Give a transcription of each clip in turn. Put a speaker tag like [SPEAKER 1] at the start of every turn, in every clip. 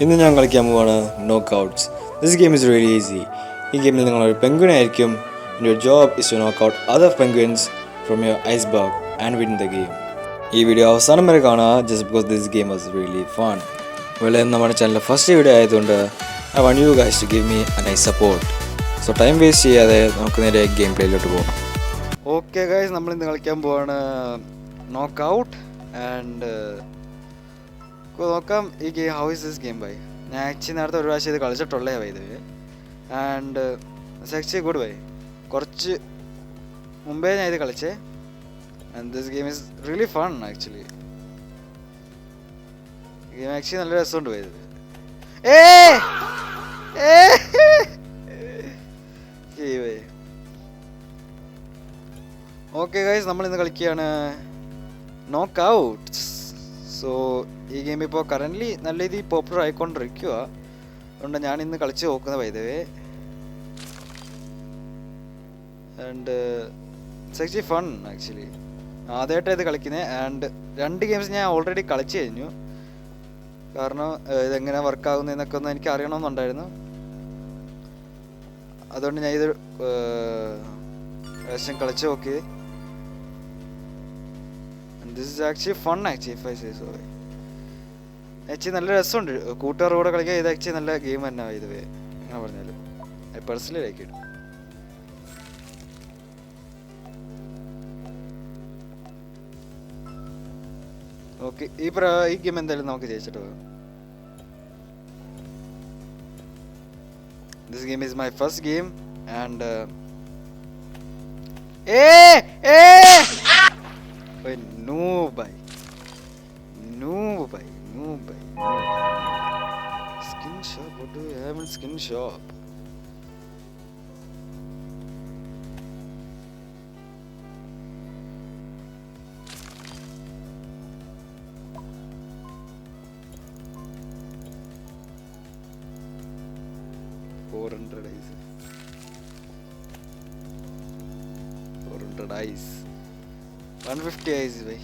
[SPEAKER 1] ഇന്ന് ഞാൻ കളിക്കാൻ പോവാണ് knock outs. This game is really easy. ഈ ഗെയിമിൽ നിങ്ങളൊരു പെൻഗ്വിൻ ആയിരിക്കും. Your job is to knock out other penguins from your iceberg and win the game. ഈ വീഡിയോ അവസാനം വരെ കാണുക, just because this game was really fun. അതുപോലെ നമ്മുടെ ചാനലിലെ ഫസ്റ്റ് വീഡിയോ ആയതുകൊണ്ട് I want you guys to give me a nice support. So time waste ചെയ്യാതെ നമുക്ക് നേരെ ഗെയിം പ്ലേയിലോട്ട് പോകാം. ഓക്കെ ഗൈസ്, നമ്മളിന്ന് കളിക്കാൻ പോവാണ് നോക്ക് ഔട്ട്. ആൻഡ് നോക്കാം ഈ game how is this game bhai. ഞാൻ ആക്ച്വലി നേരത്തെ ഒരു പ്രാവശ്യം ഇത് കളിച്ചിട്ടുള്ളേ ബൈ ഇത്. And actually good bhai. കുറച്ച് മുമ്പേ ഞാൻ ഇത് കളിച്ചേ. And this game is really fun actually. Game actually നല്ല രസമുണ്ട് ബൈ ഇത്. ഓക്കെ ഗൈസ്, നമ്മളിന്ന് കളിക്കുകയാണ് നോക്ക് ഔട്ട്. സോ ഈ ഗെയിം ഇപ്പോൾ കറൻ്റ്ലി നല്ല രീതിയിൽ പോപ്പുലർ ആയിക്കൊണ്ടിരിക്കുക. അതുകൊണ്ട് ഞാൻ ഇന്ന് കളിച്ച് നോക്കുന്നത് by the way. And it's actually fun actually. ആദ്യമായിട്ടാണ് ഇത് കളിക്കുന്നത്. ആൻഡ് 2 ഗെയിംസ് ഞാൻ ഓൾറെഡി കളിച്ചു കഴിഞ്ഞു. കാരണം ഇതെങ്ങനെ വർക്കാകുന്നതെന്നൊക്കെ ഒന്ന് എനിക്ക് അറിയണമെന്നുണ്ടായിരുന്നു. അതുകൊണ്ട് ഞാൻ ഇത് പ്രാവശ്യം കളിച്ച് നോക്കി. This is actually fun actually if I say so. Actually നല്ല രസമുണ്ട് കൂട്ടുകാരുടെ കൂടെ കളിക്കാൻ. ഇത് ആക്ച്വലി നല്ല ഗെയിം തന്നെ ഇത് എങ്ങനെ പറഞ്ഞാലും I personally like it. Okay, ഈ ഗെയിം എന്തായാലും നമുക്ക് ജയിച്ചിട്ട് പോകാം. This game is my first game. And Skin shop, what do we have in skin shop? $400 ice. 150 ice bhai.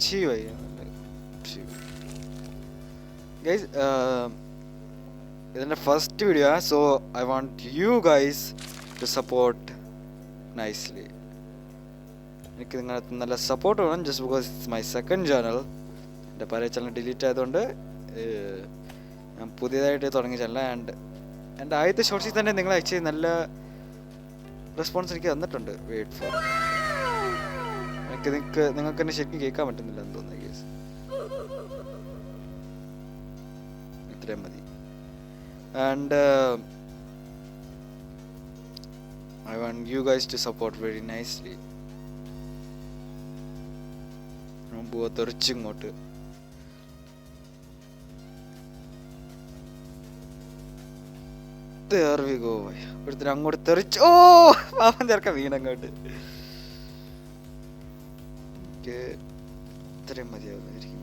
[SPEAKER 1] Chi bhai. Guys, ഇതിൻ്റെ first video, so I want you guys to support nicely. എനിക്ക് നിങ്ങളുടെ നല്ല support വേണം. Just because it's my second channel. എൻ്റെ പഴയ channel delete ആയതുകൊണ്ട് ഞാൻ പുതിയതായിട്ട് തുടങ്ങിയ ചാനൽ. ആൻഡ് എൻ്റെ ആദ്യത്തെ ഷോർട്സിൽ തന്നെ നിങ്ങൾ ആക്ച്വലി നല്ല റെസ്പോൺസ് എനിക്ക് തന്നിട്ടുണ്ട്. വെയിറ്റ് ഫോർ, നിങ്ങൾക്ക് എന്നെ ശരിക്കും കേൾക്കാൻ പറ്റുന്നില്ല എന്ന് തോന്നുന്നു ഗൈസ്. ഇത്രയും മതി. And I want you guys to support very nicely. പോവാ തെറിച്ചിങ്ങോട്ട്. There we go. ഒരുത്തരം അങ്ങോട്ട് തെറിച്ചു. ഓ പാവം ചേർക്ക വീണങ്ങോട്ട്. ഇത്രയും മതിയാവുന്നതായിരിക്കും.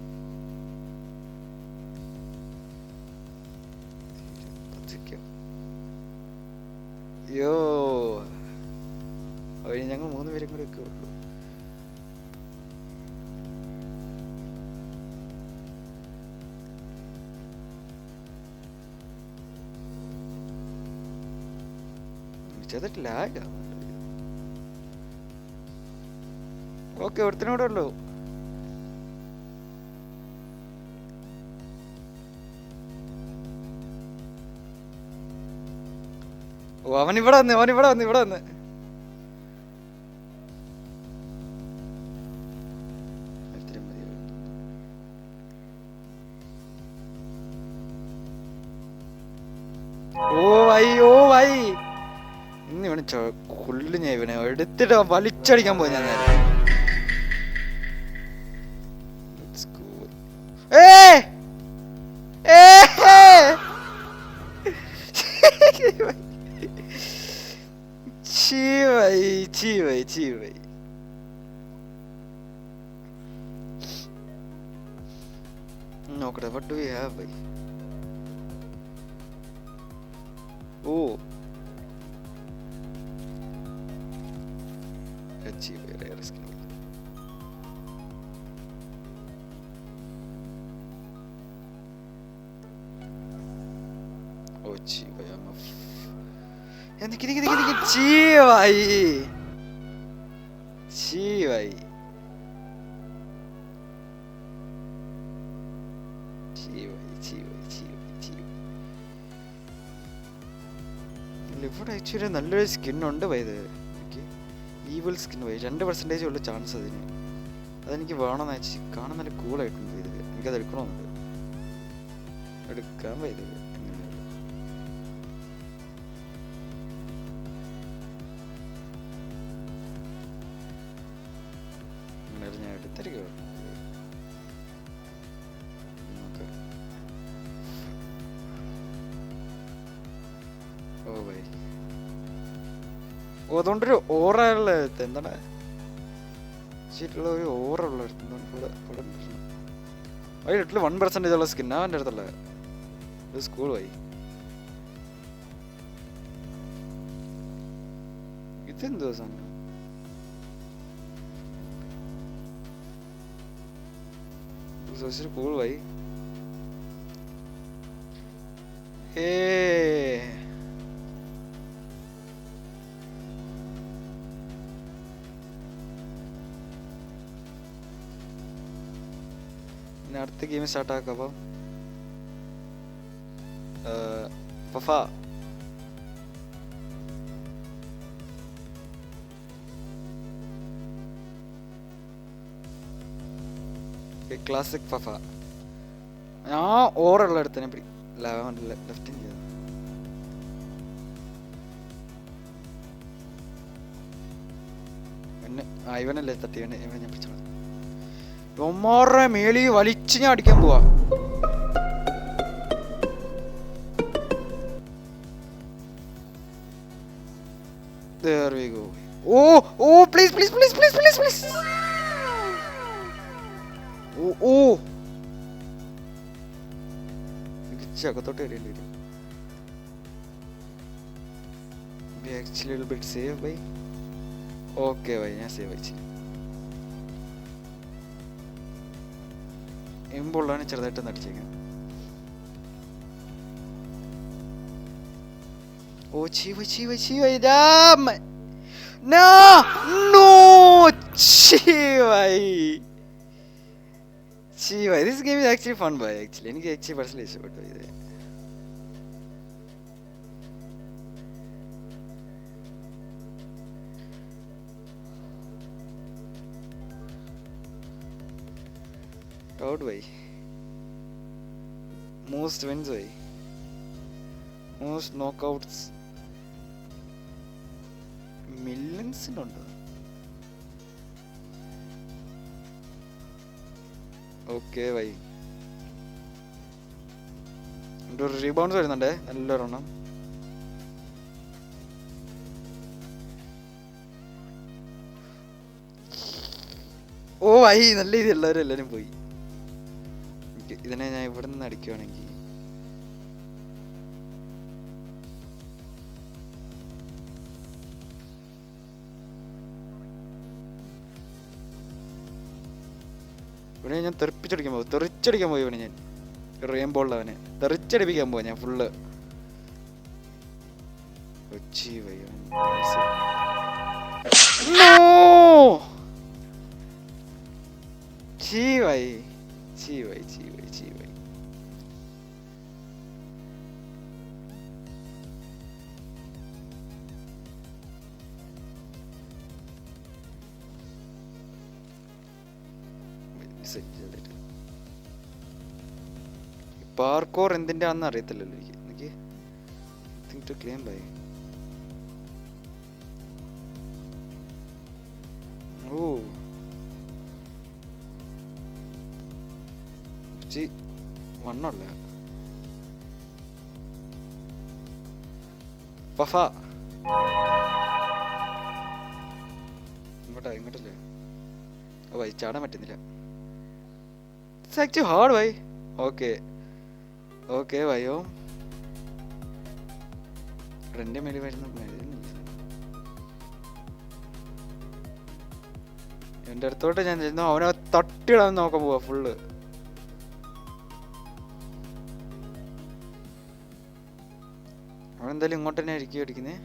[SPEAKER 1] യോ അവന് ഞങ്ങൾ 3 പേരും കൂടെ ഒക്കെ ഉള്ളു. ഓക്കെ, ഒരുത്തിനോടെ ഉള്ളു. ഓ അവനിവിടെ വന്ന്. ഓ ഭായി ഇന്ന് ഇവനെ കൊല്ലു. ഞാൻ ഇവനെ എടുത്തിട്ട് വലിച്ചടിക്കാൻ പോയി. ഞാൻ നേരെ നോക്കട്ടെ. what do we have bhai? Oh, अच्छी rare skin. ची भाई ची भाई ची भाई ഇവിടെ ആക്ച്വലി നല്ലൊരു സ്കിന്നുണ്ട് പോയത് എനിക്ക് ഈവിൾ സ്കിൻ പോയി 2% ഉള്ള ചാൻസ് അതിന് അതെനിക്ക് വേണമെന്ന് വെച്ച് കാണാൻ നല്ല കൂളായിട്ടുണ്ട് ഇത് എനിക്കത് എടുക്കണമെന്നുണ്ട് എടുക്കാൻ പോയത് അങ്ങനെ ഞാൻ എടുത്തിരിക്കുക ഓ ബൈ ഓ അതുകൊണ്ടൊരു ഓറ ഉള്ള എടുത്ത് എന്താണ് ശരിയുള്ള ഒരു ഓറ ഉള്ള എടുത്ത് വൈകിട്ടില് 1% ഉള്ള സ്കിന്നാ എൻ്റെ അടുത്തുള്ള സ്കൂൾ പോയി ഇതെന്തോ സാധനം കൂൾ പോയി അടുത്ത ഗെയിം സ്റ്റാർട്ട് ആക്കാം അപ്പം ഫഫ ക്ലാസിക് ഫഫ ഞാൻ ഓറുള്ള അടുത്തന്നെ പിടി ലെഫ്റ്റ് ചെയ്ത ഇവനല്ലേ തട്ടിയാണ് ഇവൻ ഞാൻ പിടിച്ചോളാം ഒമ്മാറെ മേളി വലിച്ച് ഞാൻ അടിക്കാൻ പോവാ There we go. Oh, please. Oh. അകത്തോട്ട് വരേണ്ടി വരും. We actually a little bit safe by. Okay, bhai, ഞാൻ സേവ് ആയി. എംബോളാണ് ചെറുതായിട്ട് നടിച്ചേക്കുന്നത്. ഓ ചീവ രാം നോ ചീവ this game is actually fun bhai actually എനിക്ക് ആക്ച്വലി പേഴ്സണലി ഇഷ്ടപ്പെട്ടു ഇത്. Proud by most wins by most knockouts millions ഉണ്ട്. ഓക്കെ ബൈ ഒരു റീബൗണ്ട്സ് വരുന്നുണ്ടേ നല്ലൊരെണ്ണം. ഓ ബൈ നല്ല ഇത് എല്ലാവരും പോയി. ഇതിനെ ഞാൻ ഇവിടെ നിന്ന് അടിക്കുവാണെങ്കിൽ ഇവിടെ ഞാൻ തെറിച്ചടിക്കാൻ പോയി ഇവനെ ഞാൻ റെയിൻബോളിലവനെ തെറിച്ചടിപ്പിക്കാൻ പോവാ ഞാൻ ഫുള്ള്. പാർക്കോർ എന്തിന്റെ ആണെന്ന് അറിയത്തില്ലല്ലോ എനിക്ക്. Think to claim bhai. Oh വണ്ണല്ല പഫ ഇങ്ങോട്ടല്ലേ. ഓ ബൈ ചാടാൻ പറ്റുന്നില്ല. It's actually hard bhai. Okay ബൈയോ എൻ്റെ മേലെ വരുന്നില്ല. എൻ്റെ അടുത്തോട്ട് ഞാൻ ചെന്നു അവനെ തട്ടിയിടാൻ നോക്കാൻ പോവാ ഫുള്ള്. അവനെന്തായാലും ഇങ്ങോട്ട് തന്നെ ആയിരിക്കും അടിക്കുന്നത്.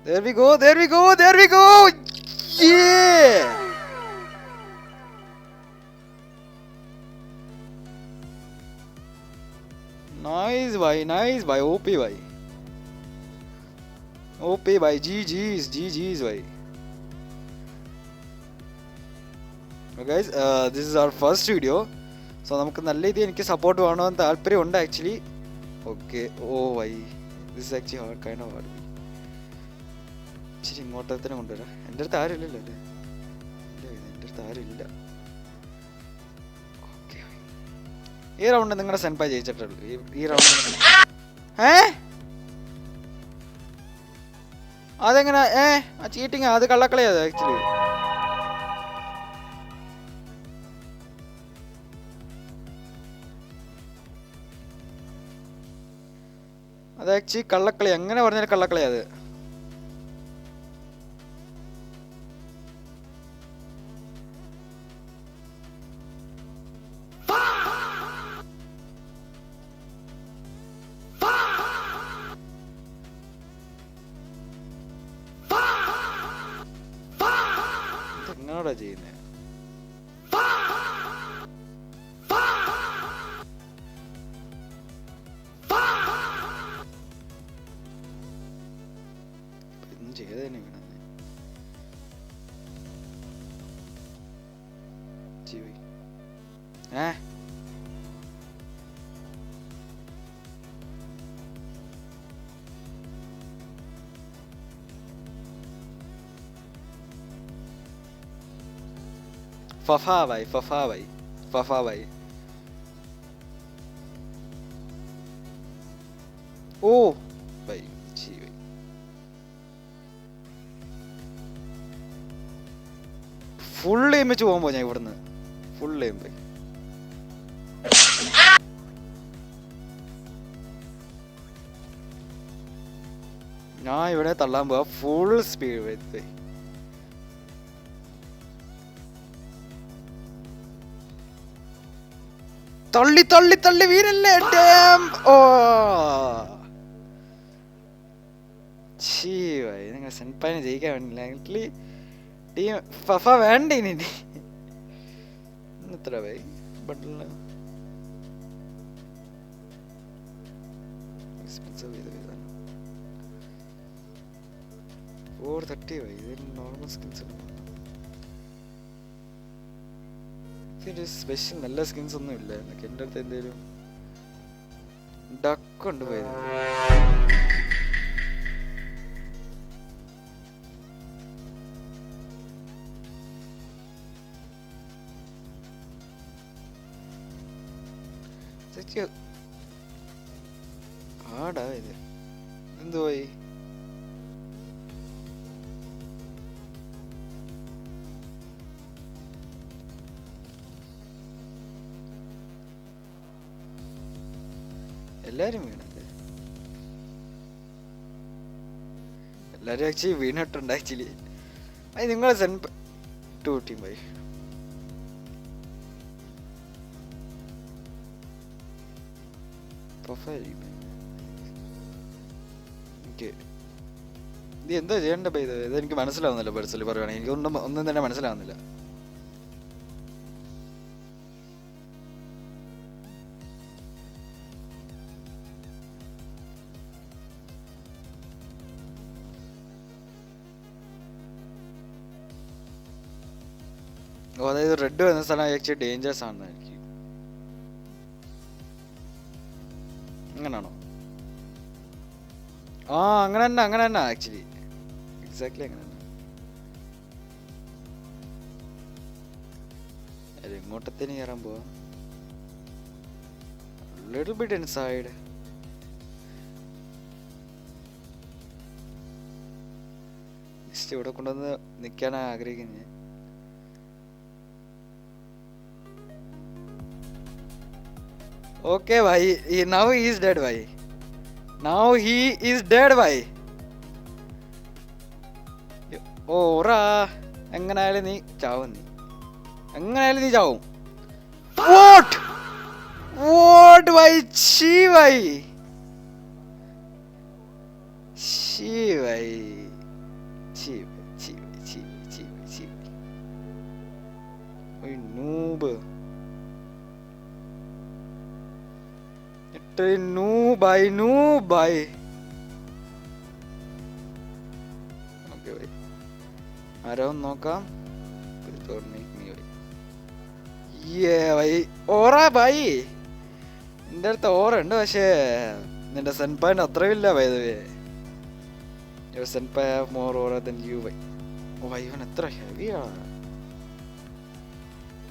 [SPEAKER 1] There we go, there we go, there we go! Yeah! Nice bhai, OP bhai. OP bhai, GG's bhai. Guys, this is our first video. So നമുക്ക് നല്ല രീതിയിൽ എനിക്ക് സപ്പോർട്ട് വേണമെന്ന് താല്പര്യമുണ്ട് actually. Okay, oh why this actually hard kind of hard. ഇച്ചിരി ഇങ്ങോട്ടത്തിന് കൊണ്ടുവരാം. എൻ്റെ അടുത്ത് ആരും ഇല്ലല്ലോ അല്ലേ? ഇല്ല, എൻ്റെ അടുത്ത് ആരും ഇല്ല. ഓക്കെ, ഈ റൗണ്ട് നിങ്ങളുടെ സെൻപായി ജയിച്ചിട്ടുള്ളൂ. ഈ റൗണ്ട് അതെങ്ങനെ ആ ചീറ്റിങ്, അത് കള്ളക്കളിയാ ആക്ച്വലി. അത് ആക്ച്വലി കള്ളക്കളി, എങ്ങനെ പറഞ്ഞാലും കള്ളക്കളി. അത് എങ്ങനെയാടാ ചെയ്യുന്നത്? ചെയ്തന്നെ വീണ ജീവി. ഫഫാ ഭായ്. ഓ ഭായ് ജീവി. ഫുൾ എയിം വെച്ച് പോകുമ്പോ ഞാൻ ഇവിടുന്ന് ഫുൾ എയിം പോയി. ഞാൻ ഇവിടെ തള്ളാൻ പോവാ ഫുൾ സ്പീഡ് പോയി. തള്ളി വീരല്ലേ. ഓ ചീവായി. നിങ്ങൾ സെൻപായിനെ ജയിക്കാൻ വേണ്ടില്ല. ടീം ഫഫ വേണ്ട ഇനി എത്ര പോയി. ബട്ടിൽ എക്സ്പെൻസീവ് ചെയ്ത 430 പോയി. ഇതിൽ നോർമൽ സ്കിൻസ് സ്പെഷ്യൽ നല്ല സ്കിൻസ് ഒന്നും ഇല്ല. എന്നൊക്കെ എൻ്റെ അടുത്ത് എന്തേലും ഡക്ക് ഉണ്ട് പോയത്. ആടാ ഇത് എന്തുപോയി? എല്ലാരും വീണല്ലേ? എല്ലാരും ആക്ച്വലി വീണിട്ടുണ്ട്. ആക്ച്വലി അത് നിങ്ങളെ സെൻ 2 ടീം പോയി. ഇത് എന്താ ചെയ്യേണ്ട ഇത്? ഇതെനിക്ക് മനസ്സിലാവുന്നില്ല. പേഴ്സണലി പറയുവാണെങ്കിൽ എനിക്കൊന്നും തന്നെ മനസ്സിലാവുന്നില്ല. ഓ, അതായത് റെഡ് വരുന്ന സ്ഥലം ആക്ച്വലി ഡേഞ്ചറസ് ആണെന്നായിരിക്കും. അങ്ങനാണോ? ആ അങ്ങനെ തന്നെ ആക്ച്വലി എക്സാക്ട്ലി അങ്ങനെ തന്നെ. എങ്ങോട്ടത്തേന് കയറാൻ പോവാ? Little bit inside. ജസ്റ്റ് ഇവിടെ കൊണ്ടുവന്ന് നിൽക്കാനാണ് ആഗ്രഹിക്കുന്നത്. Okay, bhai. Now he is dead, bhai. Now he is dead, bhai. ഓറാ എങ്ങനായാലും നീ ചാവും നീ. എങ്ങനെയായാലും നീ ചാവും. What? What भाई? छी भाई. छी भाई. छी छी छी छी छी. ओए noob. इतने noob भाई. Okay भाई. ആരോ നോക്കാം. ഭായി ഓറ ഭായി എൻ്റെ അടുത്ത് ഓറ ഉണ്ട്. പക്ഷേ നിന്റെ സെൻപായിന് അത്രയില്ല. Senpai more aura than you bhai. Oh ഭായി ഇവൻ എത്ര ഹെവിയാണ്.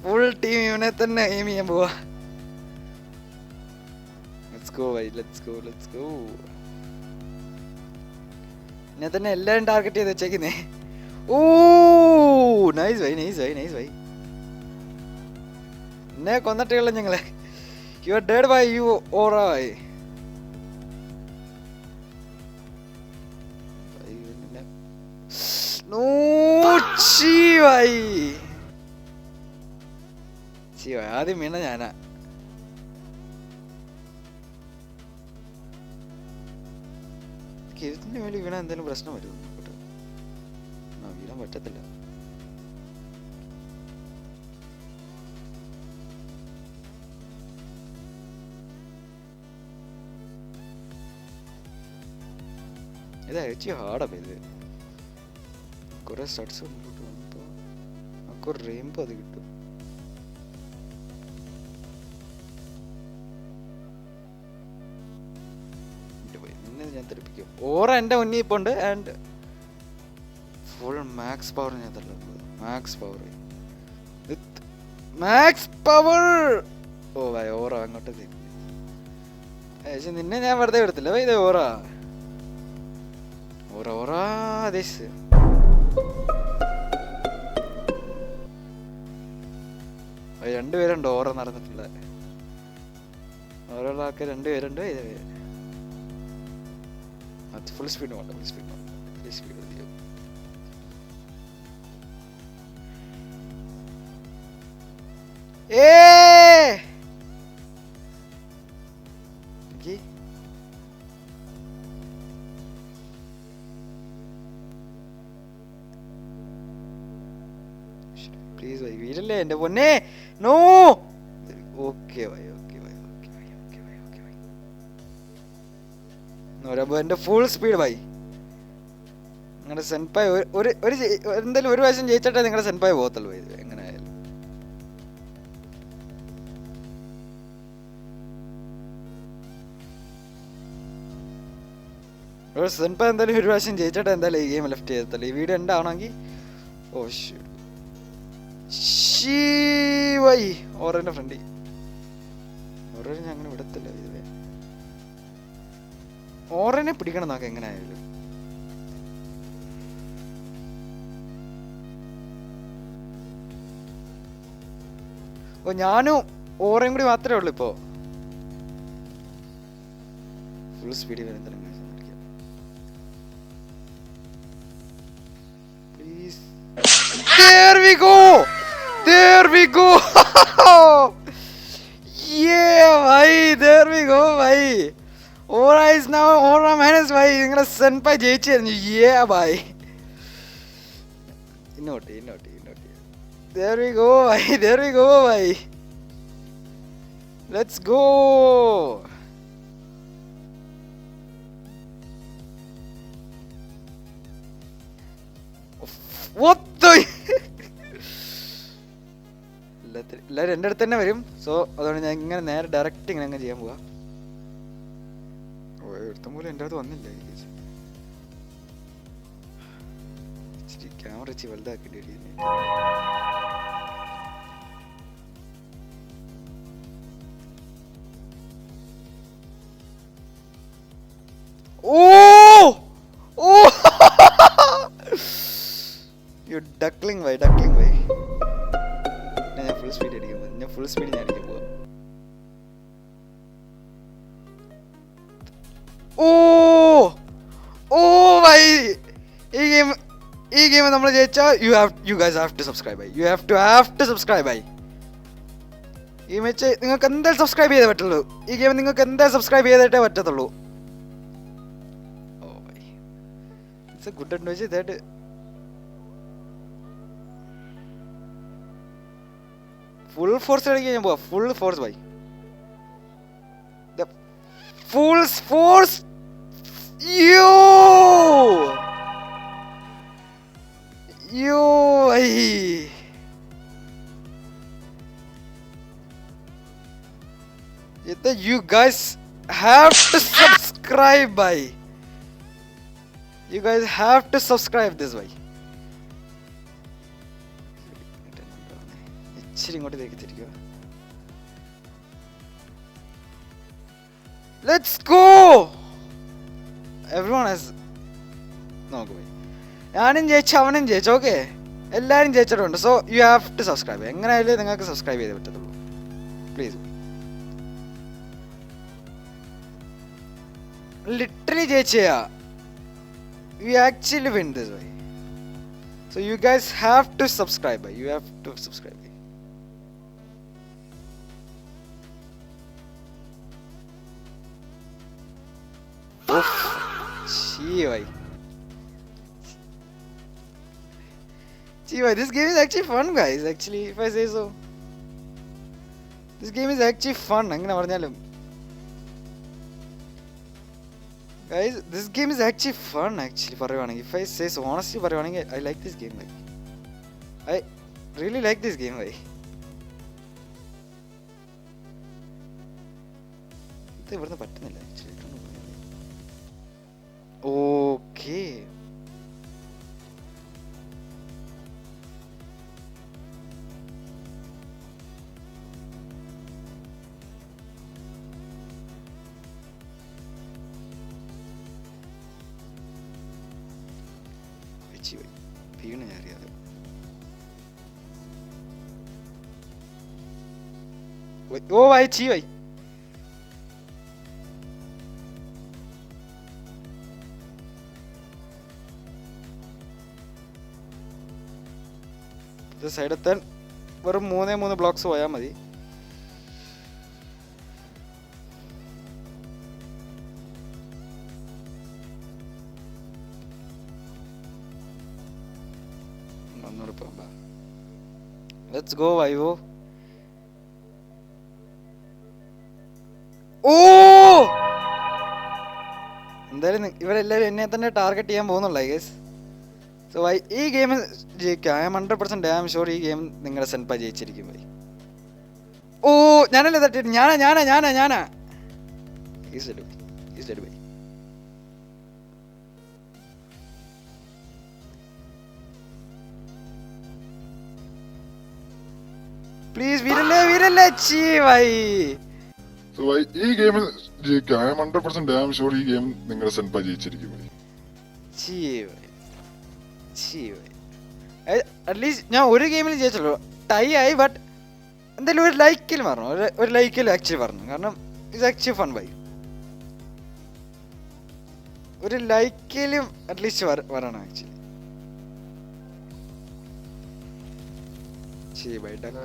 [SPEAKER 1] ഫുൾ ടീം ഇവനെ തന്നെ എയിം ചെയ്യാൻ പോവാ. ലെറ്റ്സ് ഗോ ഭായി, ലെറ്റ്സ് ഗോ. എന്നെ തന്നെ എല്ലാവരും ടാർഗറ്റ് ചെയ്ത് വെച്ചേക്കുന്നേ. ഓ നൈസ് ഭായി. എന്നെ കൊന്നിട്ടുള്ള ഞങ്ങളെ. You are dead bhai you ഓറായി. ആദ്യം വീണ ഞാനാ. ഇതിന്റെ മേലെ വീണ എന്തെങ്കിലും പ്രശ്നം വരുമോ? വീണാൻ പറ്റത്തില്ല. ഇത് അഴിച്ച് ഹാർഡാ ഇത്. കുറെ സ്റ്റഡ്സ് മുമ്പോട്ട് വന്നപ്പോൾ നമുക്ക് ഒരു റെയിൻബോ അത് കിട്ടും. നിന്നെ ഞാൻ തെറിപ്പിക്കും. ഓറ എൻ്റെ മുന്നിൽ ഇപ്പോൾ ഉണ്ട്. ആൻഡ് ഫുൾ മാക്സ് പവർ ഞാൻ തള്ളുന്നത്. Max power. ഓ ഭായ് ഓറ അങ്ങോട്ട് നിന്നെ ഞാൻ വെറുതെ എടുത്തില്ല. ഇത് ഓറ രണ്ടുപേരുണ്ട് ഓറ നടന്നിട്ടുള്ള. ഓരോ ആൾക്കാർ രണ്ടുപേരുണ്ട്. അത് ഫുൾ സ്പീഡ് വേണ്ട. സ്പീഡ് മതിയോ? പ്ലീസ് ഭായി വീരല്ലേ എൻ്റെ പൊന്നെ. നോ. ഓക്കെ ഭായി. എൻ്റെ ഫുൾ സ്പീഡ് ഭായി. നിങ്ങളുടെ സെൻപായ് എന്തായാലും ഒരു പ്രാവശ്യം ജയിച്ചിട്ടേ നിങ്ങളുടെ സെൻപായ് പോകത്തുള്ളൂ. ഇത് എങ്ങനെ ആയാലും സെൻപായ് എന്തായാലും ഒരു പ്രാവശ്യം ജയിച്ചിട്ടേ എന്തായാലും ഈ ഗെയിം ലെഫ്റ്റ് ചെയ്യത്തുള്ളൂ. ഈ വീഡിയോ ഉണ്ടാവണമെങ്കിൽ. ഓ ശീവായി ഓറേൻ്റെ ഫ്രണ്ടി. ഓറേനെ ഞാൻ അങ്ങനെ വിടത്തില്ല. ഇതുവരെ ഓറേനെ പിടിക്കണം നോക്കാം എങ്ങനെ ആയാലും. ഓ ഞാനും ഓറയും കൂടി മാത്രമേ ഉള്ളൂ ഇപ്പോ. ഫുൾ സ്പീഡിൽ വരുന്ന please. There we go. Yeah bhai, there we go bhai. Aura is now Aura minus bhai. Ingala senpai jeichirunnu. Yeah bhai. Innote. There we go bhai. Let's go. What the? എല്ലാവരും എൻ്റെ അടുത്ത് തന്നെ വരും. So അതുകൊണ്ട് ഞാൻ ഇങ്ങനെ നേരെ direct ഇങ്ങനെ അങ്ങ് ചെയ്യാൻ പോവാ. ഒരുത്തം പോലും എൻ്റെ അടുത്ത് വന്നില്ല. ക്യാമറ വെച്ച് വലുതാക്കിട്ട്. You duckling bhai. ഞാൻ ഫുൾ സ്പീഡ് ഞാൻ അടിക്കാൻ പോവാ. ഓ ഭായി ഈ ഗെയിം നമ്മൾ ജയിച്ചാൽ you guys have to subscribe ആയി. യു ഹാവ് ടു സബ്സ്ക്രൈബ് ആയി. ഈ മാച്ച് നിങ്ങൾക്ക് എന്തായാലും സബ്സ്ക്രൈബ് ചെയ്തേ പറ്റുള്ളൂ. ഈ ഗെയിം നിങ്ങൾക്ക് എന്തായാലും സബ്സ്ക്രൈബ് ചെയ്തിട്ടേ പറ്റത്തുള്ളൂ. Oh bhai, it's a good advice that full force കളിക്കാൻ ഞാൻ പോവാ. Full force bhai, full force. Yo I you guys have to subscribe bhai. You guys have to subscribe this bhai. ഇച്ചിരി ഇങ്ങോട്ട് തിരിക്കുക. Let's go. Everyone has നോക്കൂ ബൈ, ഞാനും ജയിച്ചു അവനും ജയിച്ചു. ഓക്കെ, എല്ലാവരും ജയിച്ചിട്ടുണ്ട്. So you have to subscribe. എങ്ങനെയായാലും നിങ്ങൾക്ക് സബ്സ്ക്രൈബ് ചെയ്തേ പറ്റത്തുള്ളൂ. പ്ലീസ്, literally ജയിച്ചയാ. We actually win this way. So you guys have to subscribe. You have to subscribe. Oof. Gee, this game is actually fun, guys. Actually, if I say so, this game is actually fun. അങ്ങനെ പറഞ്ഞാലും guys, this game is actually fun. Actually, പറയുവാണെങ്കിൽ, if I say so, honestly പറയുവാണെങ്കിൽ, I like this game. Like, I really like this game. Like, ഇത് ഇവിടുന്ന് പറ്റുന്നില്ല actually. Okay, വീണ് ഞാൻ അറിയാതെ. ഓ വായിച്ചി വൈ. ഇത് സൈഡെത്താൻ വെറും 3 ബ്ലോക്സ് പോയാൽ മതി. Let's go, Vayu. Oh! എന്തായാലും ഇവരെല്ലാവരും എന്നെ തന്നെ ടാർഗറ്റ് ചെയ്യാൻ പോകുന്നുള്ളൂ ഗൈസ്. സോ ഈ ഗെയിം ജയിക്കാം. I'm 100% I am sure ഈ ഗെയിം നിങ്ങളുടെ സെൻപ ജയിച്ചിരിക്കും ബൈ. ഓ, ഞാനല്ലേ തട്ടിട്ട്. ഞാനാ ഈസ് ഡെഡ് ബൈ. പ്ലീസ് വീരല്ലേ ചീ ബൈ.
[SPEAKER 2] സോ ബൈ, ഈ ഗെയിം ജയിക്കാം. I'm 100% I am sure ഈ ഗെയിം നിങ്ങളുടെ സെൻപ ജയിച്ചിരിക്കും ബൈ.
[SPEAKER 1] അറ്റ്ലീസ്റ്റ് ഞാൻ ഒരു ഗെയിമിൽ ജയിച്ചുള്ളൂ. ടൈ ആയി, ബട്ട് എന്തായാലും ഒരു ലൈക്കിൽ പറഞ്ഞു. ഒരു ലൈക്കിൽ ആക്ച്വലി പറഞ്ഞു. കാരണം ഇറ്റ്സ് ആക്ച്വലി ഫൺ ബൈ. ഒരു ലൈക്കിലും അറ്റ്ലീസ്റ്റ് വരണം ആക്ച്വലി. ബൈ ഡക്ക്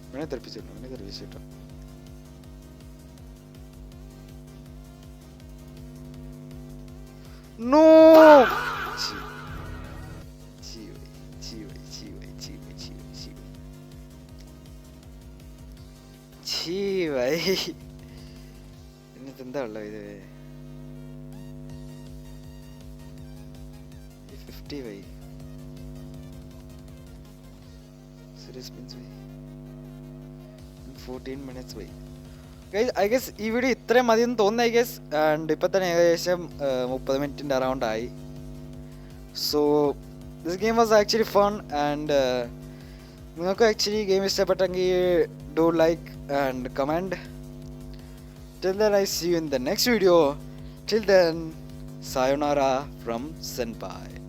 [SPEAKER 1] ഇവനെ തെറിപ്പിച്ചിട്ടോ. No! എന്നിട്ടെന്താ ഉള്ള ഇത് 50 why. Serious means why 14 minutes why. I guess ഈ വീഡിയോ ഇത്രയും മതി എന്ന് തോന്നുന്നു ഐ ഗസ്. ആൻഡ് ഇപ്പം തന്നെ ഏകദേശം 30 മിനിറ്റിൻ്റെ അറൗണ്ട് ആയി. So this game was actually fun. And നിങ്ങൾക്ക് ആക്ച്വലി ഗെയിം ഇഷ്ടപ്പെട്ടെങ്കിൽ do like and comment. Till then I see you in the next video. Till then sayonara from Senpai.